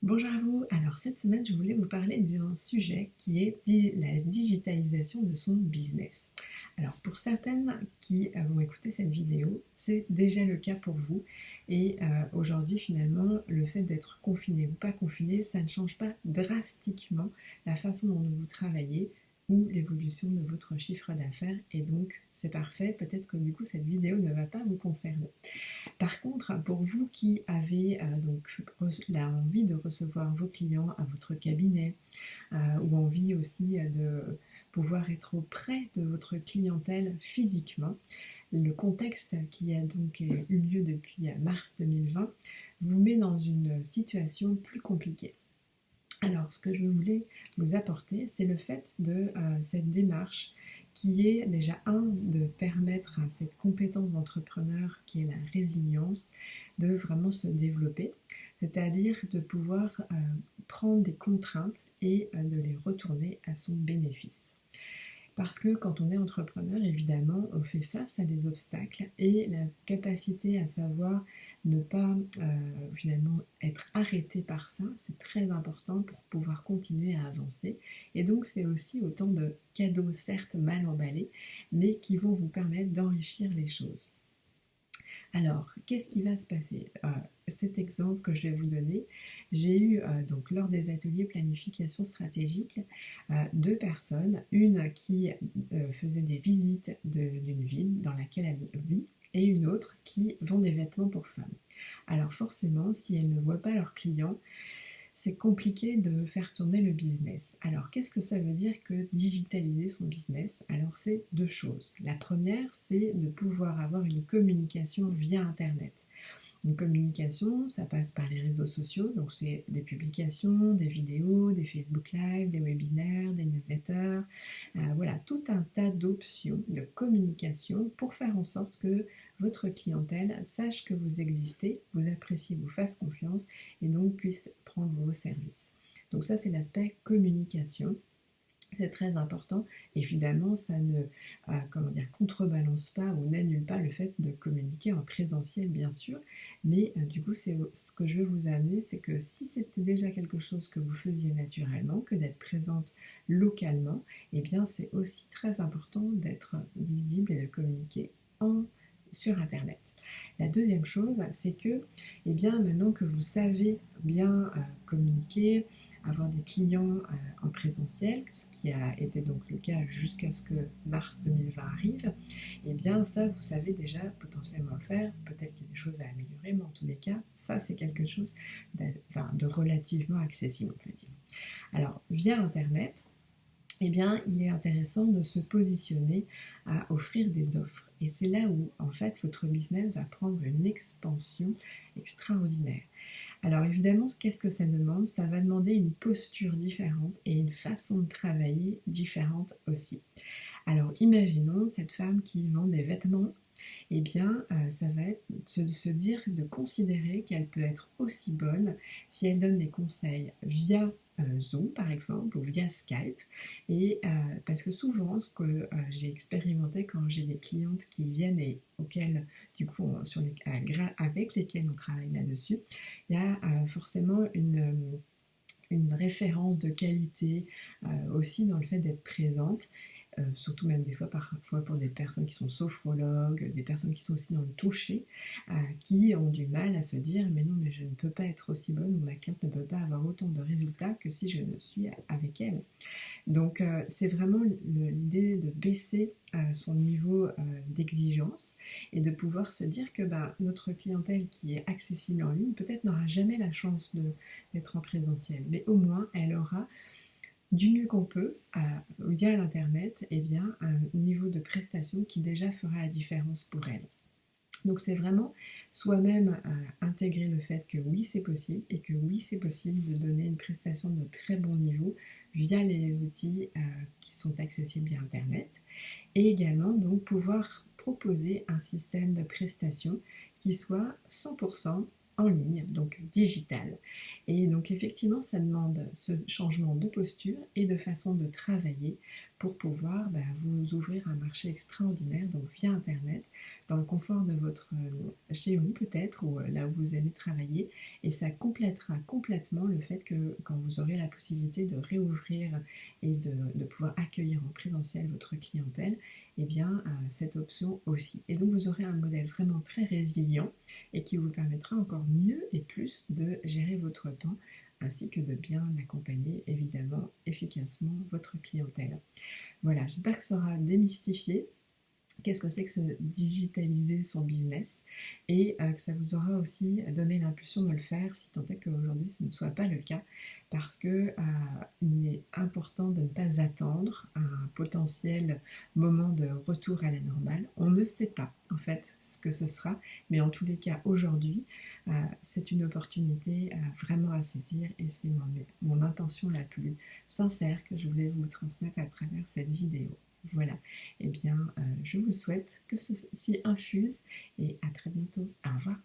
Bonjour à vous. Alors cette semaine, je voulais vous parler d'un sujet qui est la digitalisation de son business. Alors pour certaines qui vont écouter cette vidéo, c'est déjà le cas pour vous. Et aujourd'hui, finalement, le fait d'être confiné ou pas confiné, ça ne change pas drastiquement la façon dont vous travaillez ou l'évolution de votre chiffre d'affaires. Et donc, c'est parfait. Peut-être que du coup, cette vidéo ne va pas vous concerner. Par contre, pour vous qui avez la envie de recevoir vos clients à votre cabinet ou envie aussi de pouvoir être auprès de votre clientèle physiquement, le contexte qui a donc eu lieu depuis mars 2020 vous met dans une situation plus compliquée. Alors, ce que je voulais vous apporter, c'est le fait de cette démarche qui est déjà de permettre à cette compétence d'entrepreneur qui est la résilience de vraiment se développer, c'est-à-dire de pouvoir prendre des contraintes et de les retourner à son bénéfice. Parce que quand on est entrepreneur, évidemment, on fait face à des obstacles et la capacité à savoir ne pas finalement être arrêté par ça, c'est très important pour pouvoir continuer à avancer. Et donc c'est aussi autant de cadeaux, certes mal emballés, mais qui vont vous permettre d'enrichir les choses. Alors, qu'est-ce qui va se passer? Cet exemple que je vais vous donner, j'ai eu donc lors des ateliers planification stratégique deux personnes, une qui faisait des visites d'une ville dans laquelle elle vit et une autre qui vend des vêtements pour femmes. Alors forcément, si elles ne voient pas leurs clients, c'est compliqué de faire tourner le business. Alors, qu'est-ce que ça veut dire que digitaliser son business? Alors, c'est deux choses. La première, c'est de pouvoir avoir une communication via Internet. Une communication, ça passe par les réseaux sociaux, donc c'est des publications, des vidéos, des Facebook Live, des webinaires, des newsletters, voilà, tout un tas d'options de communication pour faire en sorte que votre clientèle sache que vous existez, vous apprécie, vous fasse confiance et donc puisse prendre vos services. Donc ça, c'est l'aspect communication. C'est très important. Évidemment, ça ne contrebalance pas ou n'annule pas le fait de communiquer en présentiel, bien sûr. Mais du coup, c'est ce que je veux vous amener, c'est que si c'était déjà quelque chose que vous faisiez naturellement, que d'être présente localement, eh bien, c'est aussi très important d'être visible et de communiquer sur Internet. La deuxième chose, c'est que, eh bien, maintenant que vous savez bien communiquer, avoir des clients en présentiel, ce qui a été donc le cas jusqu'à ce que mars 2020 arrive, et bien ça, vous savez déjà potentiellement le faire. Peut-être qu'il y a des choses à améliorer, mais en tous les cas, ça, c'est quelque chose de relativement accessible, on peut dire. Alors, via Internet, eh bien, il est intéressant de se positionner à offrir des offres. Et c'est là où, en fait, votre business va prendre une expansion extraordinaire. Alors évidemment, qu'est-ce que ça demande? Ça va demander une posture différente et une façon de travailler différente aussi. Alors imaginons cette femme qui vend des vêtements, eh bien ça va être de se dire, de considérer qu'elle peut être aussi bonne si elle donne des conseils via Zoom par exemple ou via Skype, et parce que souvent ce que j'ai expérimenté quand j'ai des clientes qui viennent et auxquelles du coup avec lesquelles on travaille là-dessus, il y a forcément une référence de qualité aussi dans le fait d'être présente, surtout même des fois parfois pour des personnes qui sont sophrologues, des personnes qui sont aussi dans le toucher, qui ont du mal à se dire mais non, mais je ne peux pas être aussi bonne, ou ma cliente ne peut pas avoir autant de résultats que si je ne suis avec elle. Donc c'est vraiment l'idée de baisser son niveau d'exigence et de pouvoir se dire que notre clientèle qui est accessible en ligne peut-être n'aura jamais la chance d'être en présentiel, mais au moins elle aura du mieux qu'on peut via l'internet, eh bien, un niveau de prestation qui déjà fera la différence pour elle. Donc c'est vraiment soi-même intégrer le fait que oui c'est possible, et que oui c'est possible de donner une prestation de très bon niveau via les outils qui sont accessibles via Internet, et également donc pouvoir proposer un système de prestation qui soit 100% en ligne, donc digital. Et donc effectivement, ça demande ce changement de posture et de façon de travailler pour pouvoir vous ouvrir un marché extraordinaire, donc via Internet, dans le confort de votre chez vous peut-être, ou là où vous aimez travailler, et ça complétera complètement le fait que quand vous aurez la possibilité de réouvrir et de pouvoir accueillir en présentiel votre clientèle, et bien cette option aussi. Et donc vous aurez un modèle vraiment très résilient et qui vous permettra encore mieux et plus de gérer votre temps ainsi que de bien accompagner évidemment efficacement votre clientèle. Voilà, j'espère que ça aura démystifié qu'est-ce que c'est que se digitaliser son business, et que ça vous aura aussi donné l'impulsion de le faire si tant est qu'aujourd'hui ce ne soit pas le cas, parce que il est important de ne pas attendre un potentiel moment de retour à la normale. On ne sait pas en fait ce que ce sera, mais en tous les cas aujourd'hui c'est une opportunité vraiment à saisir, et c'est mon intention la plus sincère que je voulais vous transmettre à travers cette vidéo. Voilà, eh bien, je vous souhaite que ceci infuse, et à très bientôt. Au revoir.